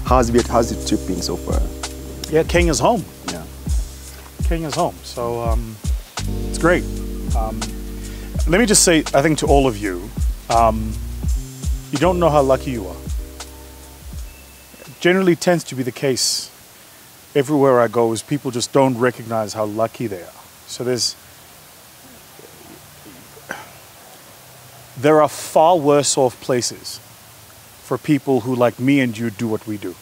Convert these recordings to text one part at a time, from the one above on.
How's the trip been so far? Yeah, Kenya's home. Yeah. Kenya's home. So it's great. Let me just say, I think to all of you, you don't know how lucky you are. Generally tends to be the case everywhere I go is people just don't recognize how lucky they are. So there are far worse off places for people who, like me and you, do what we do.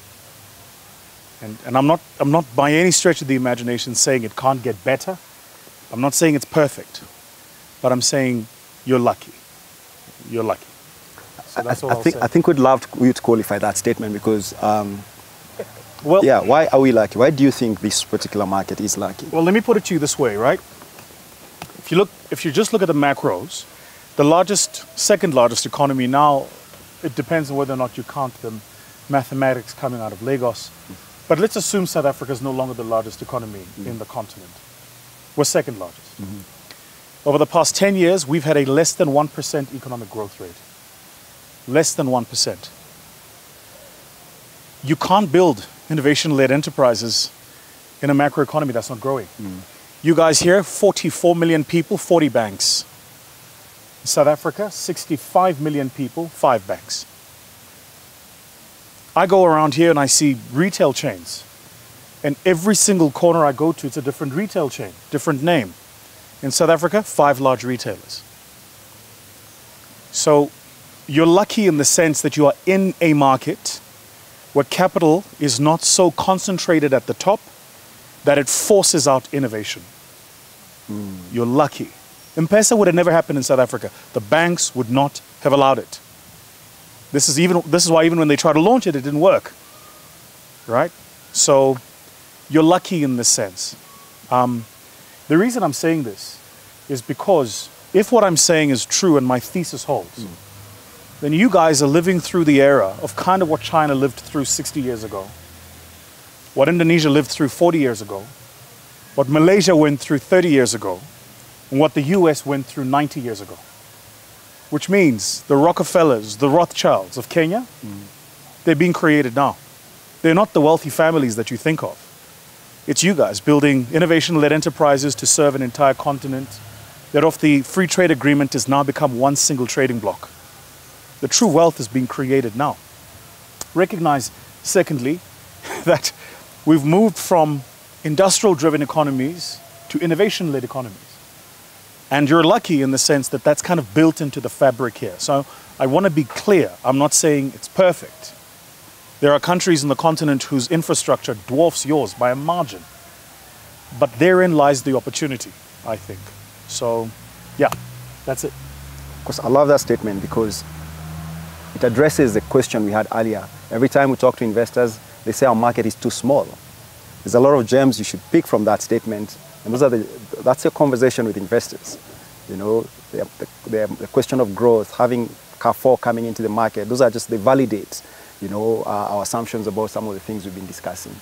And I'm not by any stretch of the imagination saying it can't get better. I'm not saying it's perfect, but I'm saying you're lucky. You're lucky. So that's all I'll say. I think we'd love you to qualify that statement because, well, yeah, why are we lucky? Why do you think this particular market is lucky? Well, let me put it to you this way, right? If you just look at the macros, the second largest economy now, it depends on whether or not you count the mathematics coming out of Lagos. But let's assume South Africa is no longer the largest economy in the continent. We're second largest. Over the past 10 years, we've had a less than 1% economic growth rate. Less than 1%. You can't build innovation-led enterprises in a macroeconomy that's not growing. You guys here, 44 million people, 40 banks. In South Africa, 65 million people, 5 banks. I go around here and I see retail chains. And every single corner I go to, it's a different retail chain, different name. In South Africa, 5 large retailers. So you're lucky in the sense that you are in a market where capital is not so concentrated at the top that it forces out innovation. You're lucky. M-Pesa would have never happened in South Africa. The banks would not have allowed it. This is why even when they tried to launch it, it didn't work. Right? So you're lucky in this sense. The reason I'm saying this is because if what I'm saying is true and my thesis holds, then you guys are living through the era of kind of what China lived through 60 years ago, what Indonesia lived through 40 years ago, what Malaysia went through 30 years ago, and what the US went through 90 years ago. Which means the Rockefellers, the Rothschilds of Kenya, they're being created now. They're not the wealthy families that you think of. It's you guys building innovation-led enterprises to serve an entire continent that off the free trade agreement has now become one single trading bloc. The true wealth is being created now. Recognize, secondly, that we've moved from industrial-driven economies to innovation-led economies. And you're lucky in the sense that that's kind of built into the fabric here. So I want to be clear. I'm not saying it's perfect. There are countries in the continent whose infrastructure dwarfs yours by a margin. But therein lies the opportunity, I think. So, yeah, that's it. Of course, I love that statement because it addresses the question we had earlier. Every time we talk to investors, they say our market is too small. There's a lot of gems you should pick from that statement. And that's your conversation with investors. You know, the question of growth, having Carrefour coming into the market, those are just, they validate, you know, our assumptions about some of the things we've been discussing.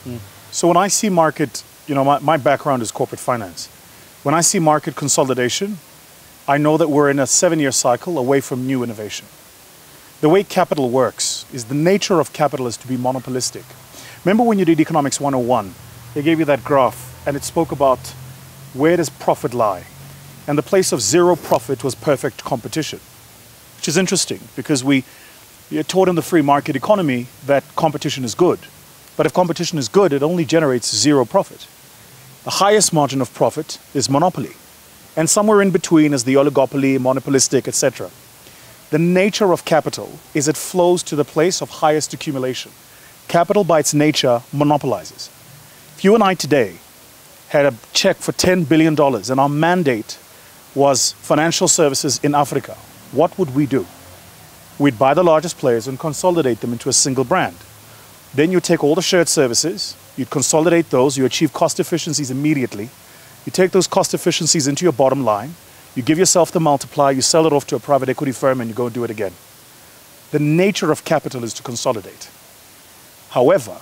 So when I see market, you know, my background is corporate finance. When I see market consolidation, I know that we're in a 7-year cycle away from new innovation. The way capital works is the nature of capital is to be monopolistic. Remember when you did Economics 101, they gave you that graph and it spoke about where does profit lie? And the place of zero profit was perfect competition, which is interesting because we're taught in the free market economy that competition is good. But if competition is good, it only generates zero profit. The highest margin of profit is monopoly. And somewhere in between is the oligopoly, monopolistic, etc. The nature of capital is it flows to the place of highest accumulation. Capital by its nature monopolizes. If you and I today had a check for $10 billion and our mandate was financial services in Africa, what would we do? We'd buy the largest players and consolidate them into a single brand. Then you take all the shared services, you'd consolidate those, you achieve cost efficiencies immediately. You take those cost efficiencies into your bottom line, you give yourself the multiplier, you sell it off to a private equity firm and you go do it again. The nature of capital is to consolidate. However,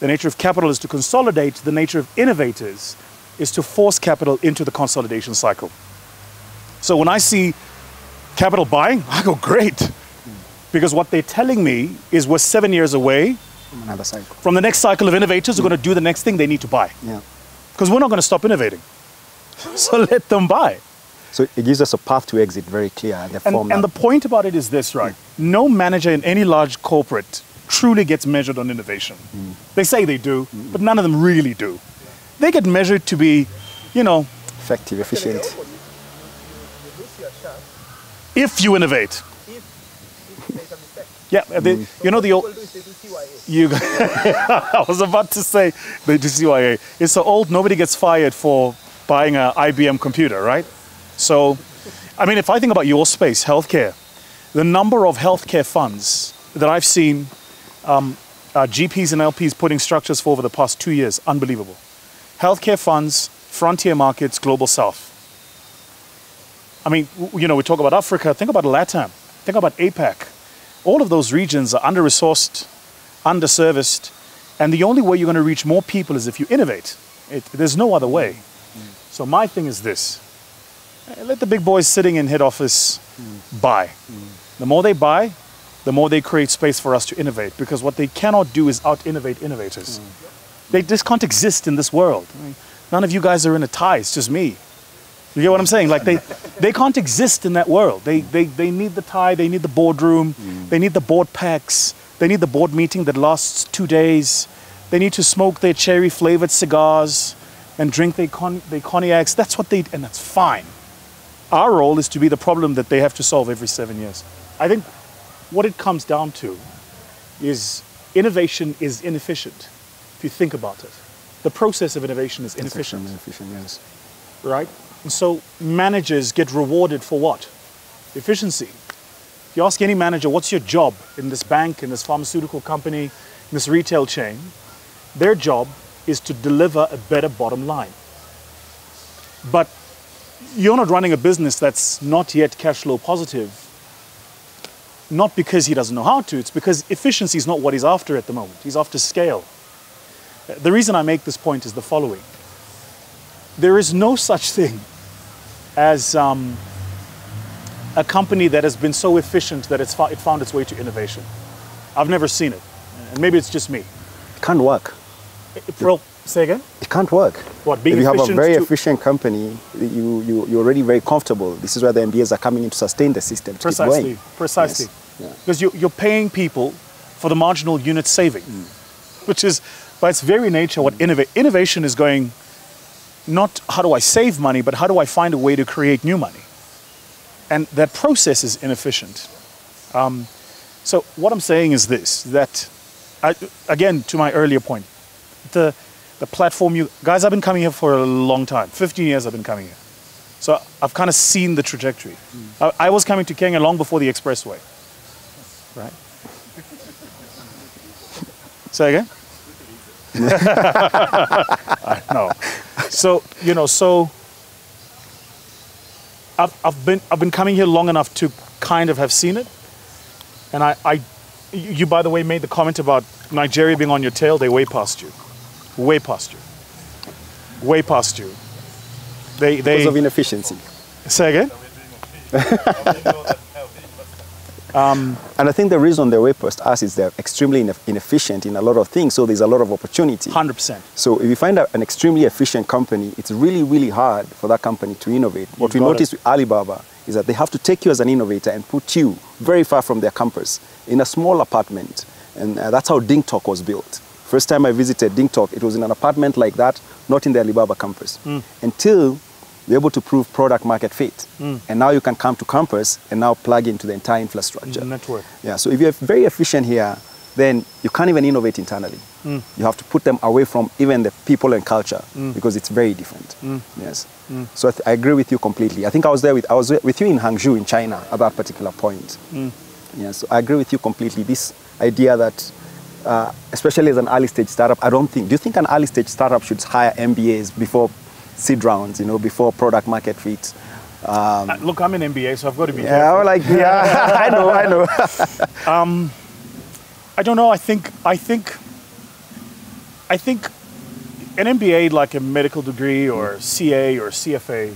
the nature of capital is to consolidate, the nature of innovators is to force capital into the consolidation cycle. So when I see capital buying, I go, great. Because what they're telling me is we're 7 years away Another cycle. From the next cycle of innovators, we're going to do the next thing they need to buy. Yeah. Because we're not going to stop innovating. So let them buy. So it gives us a path to exit very clear. And the point about it is this, right? No manager in any large corporate truly gets measured on innovation. They say they do, but none of them really do. They get measured to be, effective, efficient. If you innovate. Yeah, the old. I was about to say the CYA. It's so old, nobody gets fired for buying an IBM computer, right? So, I mean, if I think about your space, healthcare, the number of healthcare funds that I've seen GPs and LPs putting structures for over the past 2 years, unbelievable. Healthcare funds, frontier markets, global south. I mean, we talk about Africa, think about LATAM, think about APAC. All of those regions are under-resourced, under-serviced, and the only way you're going to reach more people is if you innovate. There's no other way. So my thing is this. Let the big boys sitting in head office buy. The more they buy, the more they create space for us to innovate, because what they cannot do is out-innovate innovators. They just can't exist in this world. None of you guys are in a tie, it's just me. You get what I'm saying? Like they can't exist in that world. They need the tie, they need the boardroom, they need the board packs, they need the board meeting that lasts 2 days. They need to smoke their cherry-flavored cigars and drink their cognacs. That's what and that's fine. Our role is to be the problem that they have to solve every 7 years. I think what it comes down to is innovation is inefficient, if you think about it. The process of innovation is inefficient. Inefficient, yes. Right? And so managers get rewarded for what? Efficiency. If you ask any manager, what's your job in this bank, in this pharmaceutical company, in this retail chain, their job is to deliver a better bottom line. But you're not running a business that's not yet cash flow positive, not because he doesn't know how to, it's because efficiency is not what he's after at the moment. He's after scale. The reason I make this point is the following. There is no such thing as a company that has been so efficient that it found its way to innovation. I've never seen it. And maybe it's just me. It can't work. Say again? It can't work. What, being if you have a efficient very efficient company, you're already very comfortable. This is where the MBAs are coming in to sustain the system, to keep going. Precisely. Yes. Yeah. Because you're paying people for the marginal unit saving, which is, by its very nature, what innovation is going, not how do I save money, but how do I find a way to create new money? And that process is inefficient. So what I'm saying is this, that, again, to my earlier point, the platform guys, I've been coming here for a long time. 15 years I've been coming here. So I've kind of seen the trajectory. I was coming to Kenya long before the expressway. Right? Say again? I know. So, I've been coming here long enough to kind of have seen it. And you by the way made the comment about Nigeria being on your tail. They way past you. Way past you. Way past you. Because of inefficiency. Say again? And I think the reason they're way past us is they're extremely inefficient in a lot of things, so there's a lot of opportunity. 100%. So if you find an extremely efficient company, it's really, really hard for that company to innovate. What we noticed with Alibaba is that they have to take you as an innovator and put you very far from their campus in a small apartment. And that's how Ding Talk was built. First time I visited Ding Talk, it was in an apartment like that, not in the Alibaba campus. Until we're able to prove product market fit. And now you can come to campus and now plug into the entire infrastructure. Network. Yeah, so if you're very efficient here, then you can't even innovate internally. You have to put them away from even the people and culture because it's very different. Yes. So I agree with you completely. I think I was with you in Hangzhou in China at that particular point. Yeah, so I agree with you completely. This idea that especially as an early stage startup, do you think an early stage startup should hire MBAs before seed rounds, before product market fit? Look, I'm an MBA, so I've got to be careful. I know. I don't know. I think an MBA, like a medical degree or CA or CFA,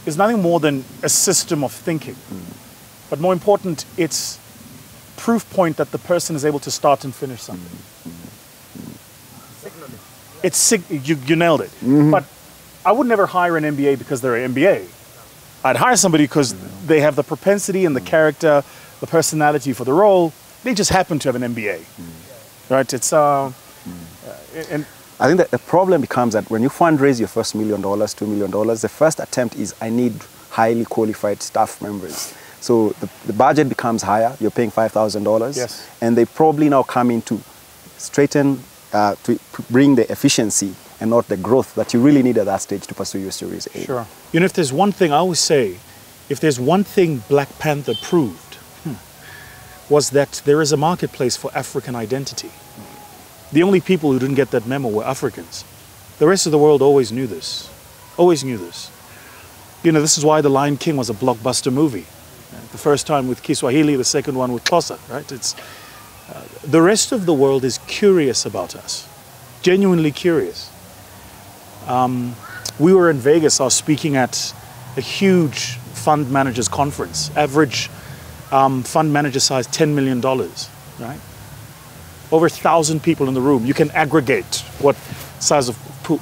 is nothing more than a system of thinking. But more important, it's proof point that the person is able to start and finish something. you nailed it. But I would never hire an MBA because they're an MBA. I'd hire somebody because they have the propensity and the character, the personality for the role. They just happen to have an MBA, right? It's and I think that the problem becomes that when you fundraise your first $1 million, $2 million, the first attempt is I need highly qualified staff members. So the budget becomes higher. You're paying $5,000, Yes. and they probably now come in to straighten, to bring the efficiency and not the growth that you really need at that stage to pursue your Series A. Sure. You know, if there's one thing I always say, if there's one thing Black Panther proved, was that there is a marketplace for African identity. The only people who didn't get that memo were Africans. The rest of the world always knew this. Always knew this. You know, this is why The Lion King was a blockbuster movie. The first time with Kiswahili, the second one with Xhosa, right? It's, the rest of the world is curious about us. Genuinely curious. We were in Vegas, I was speaking at a huge fund managers conference. Average fund manager size, $10 million, right? Over 1,000 people in the room. You can aggregate what size of pool.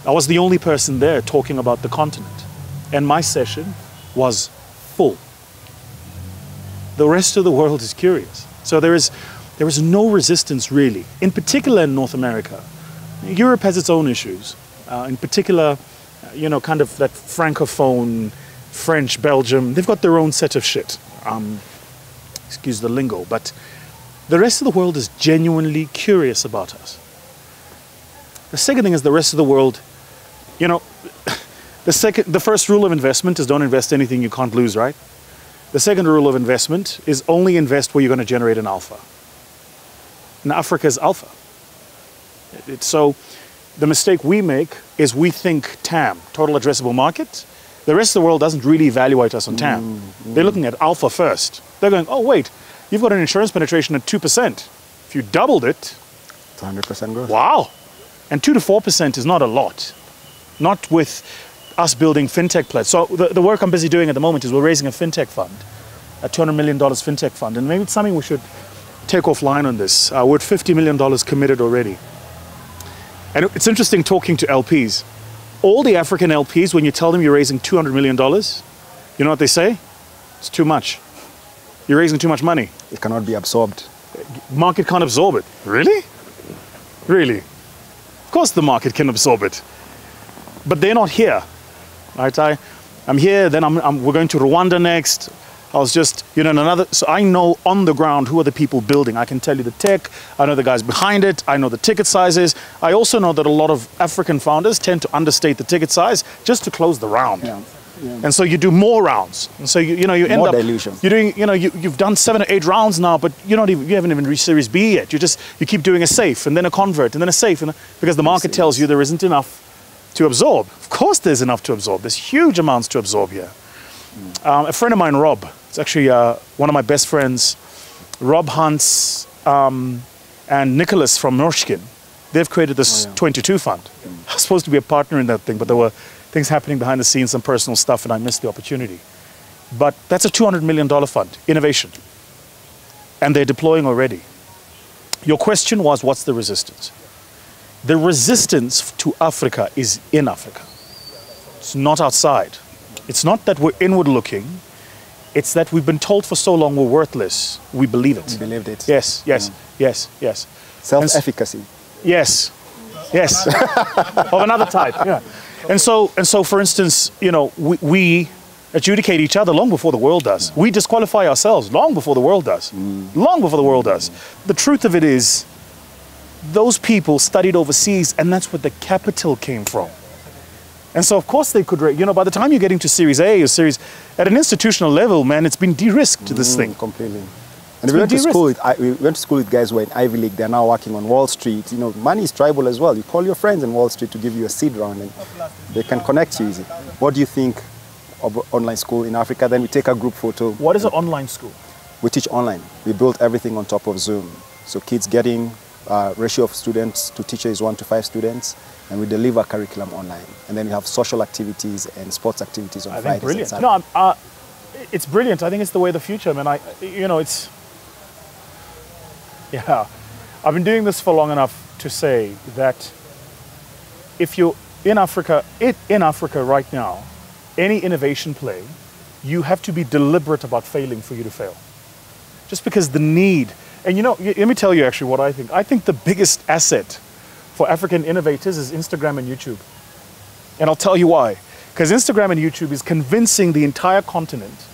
I was the only person there talking about the continent. And my session was full. The rest of the world is curious. So there is no resistance really, in particular in North America. Europe has its own issues. In particular, you know, kind of that Francophone, French, Belgium, they've got their own set of shit. Excuse the lingo, but the rest of the world is genuinely curious about us. The second thing is the rest of the world, you know, the first rule of investment is don't invest anything you can't lose, right? The second rule of investment is only invest where you're going to generate an alpha. And Africa is alpha. So the mistake we make is we think TAM, total addressable market. The rest of the world doesn't really evaluate us on TAM. They're looking at alpha first. They're going, oh wait, you've got an insurance penetration at 2%. If you doubled it, It's 100% growth. wow. And 2 to 4% is not a lot. Not with us building fintech players. So the work I'm busy doing at the moment is we're raising a fintech fund, a $200 million fintech fund. And maybe it's something we should take offline on this. We're at $50 million committed already. And it's interesting talking to LPs. All the African LPs, when you tell them you're raising $200 million, you know what they say? It's too much. You're raising too much money. It cannot be absorbed. Market can't absorb it. Really? Really? Of course the market can absorb it. But they're not here. Right? I'm here, then we're going to Rwanda next. I was just, you know, so I know on the ground who are the people building. I can tell you the tech, I know the guys behind it, I know the ticket sizes. I also know that a lot of African founders tend to understate the ticket size just to close the round. Yeah. Yeah. And so you do more rounds. And so you know, you end More up dilution. You're doing, you know, you've done 7 or 8 rounds now, but you haven't even reached Series B yet. You keep doing a safe and then a convert and then a safe, because the market tells you there isn't enough to absorb. Of course there's enough to absorb. There's huge amounts to absorb here. A friend of mine, Rob, it's actually one of my best friends, Rob Hunts and Nicholas from Norshkin. They've created this 22 fund. I was supposed to be a partner in that thing, but there were things happening behind the scenes, some personal stuff, and I missed the opportunity. But that's a $200 million fund, innovation. And they're deploying already. Your question was, what's the resistance? The resistance to Africa is in Africa. It's not outside. It's not that we're inward looking. It's that we've been told for so long we're worthless. We believe it. We believed it. Yes, yes, yes, yes. Self-efficacy. Yes, yes. Of another type, yeah. And so, for instance, you know, we adjudicate each other long before the world does. We disqualify ourselves long before the world does. Long before the world does. The truth of it is, those people studied overseas, and that's where the capital came from. And so, of course, they could, you know, by the time you're getting to Series A or Series, at an institutional level, man, it's been de-risked, this thing. Completely. And we went to school with guys who were in Ivy League. They're now working on Wall Street. You know, money is tribal as well. You call your friends in Wall Street to give you a seed round, and they can connect you easy. What do you think of online school in Africa? Then we take a group photo. What is an online school? We teach online. We built everything on top of Zoom. So kids getting ratio of students to teacher is 1 to 5 students, and we deliver curriculum online. And then we have social activities and sports activities on Fridays. Brilliant. No, it's brilliant. I think it's the way of the future, man. You know, yeah. I've been doing this for long enough to say that if you're in Africa, right now, any innovation play, you have to be deliberate about failing for you to fail. Just because the need, and you know, let me tell you actually what I think. I think the biggest asset for African innovators is Instagram and YouTube. And I'll tell you why. Because Instagram and YouTube is convincing the entire continent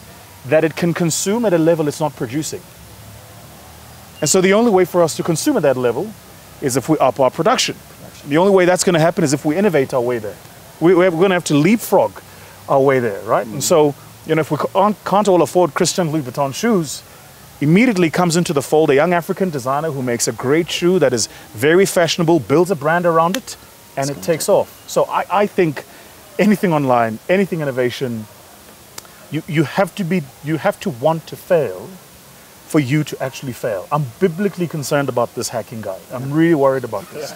that it can consume at a level it's not producing. And so the only way for us to consume at that level is if we up our production. The only way that's going to happen is if we innovate our way there. We're going to have to leapfrog our way there, right? And so, you know, if we can't all afford Christian Louis Vuitton shoes, immediately comes into the fold a young African designer who makes a great shoe that is very fashionable, builds a brand around it, and it takes off. So I think anything online, anything innovation, you have to want to fail for you to actually fail. I'm biblically concerned about this hacking guy. I'm really worried about this.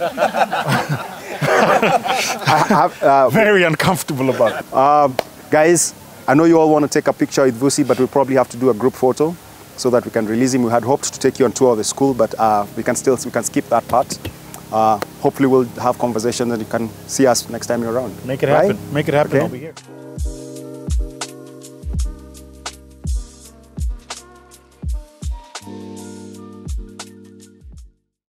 Very uncomfortable about it. Guys, I know you all want to take a picture with Vusi, but we'll probably have to do a group photo so that we can release him. We had hoped to take you on tour of the school, but we can skip that part. Hopefully we'll have conversations and you can see us next time you're around. Make it happen. Right? Make it happen. Okay. I'll be here.